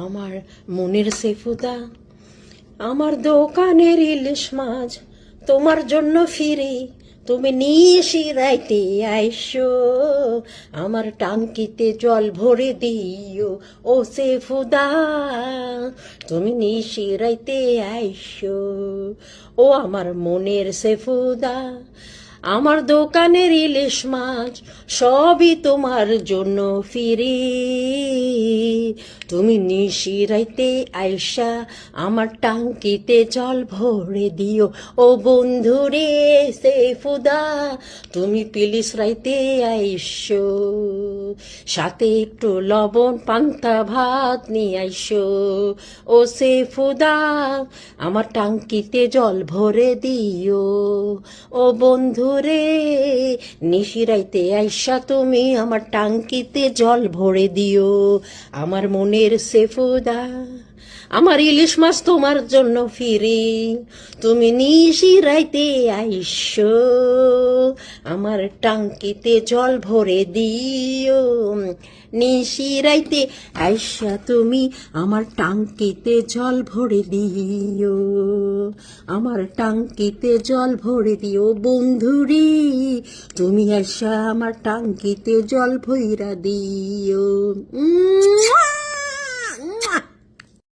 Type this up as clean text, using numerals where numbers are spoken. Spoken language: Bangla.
আমার মনের সেফুদা, আমার দোকানের ইলিশ মাছ তোমার জন্য ফিরি, তুমি নিশি রাইতে আইসো, আমার টাঙ্কিতে জল ভরে দিও ও সেফুদা, তুমি নিশি রাইতে আইসো। ও আমার মনের সেফুদা, আমার দোকানের ইলিশ মাছ সবই তোমার জন্য ফিরি, তুমি নিশি রাইতে আইসা আমার টাঙ্কিতে জল ভরে দিও ও বন্ধুরে সেফুদা, তুমি পিলিস রাইতে আইসো, সাথে একটু লবণ পান্তা ভাত নিয়ে আইসো ও সেফুদা, আমার টাঙ্কিতে জল ভরে দিও ও বন্ধুরে, নিশিরাইতে আইসা তুমি আমার টাঙ্কিতে জল ভরে দিও, আমার মনের সেফুদা, আমার ইলিশ মাছ তোমার জন্য ফিরি, তুমি নিশিরাইতে আইসো, আমার টাঙ্কিতে জল ভরে দিও, নিশিরাইতে আইসা তুমি আমার টাঙ্কিতে জল ভরে দিও, আমার টাঙ্কিতে জল ভরে দিও বন্ধুরি, তুমি আইসা আমার টাঙ্কিতে জল ভইরা দিও।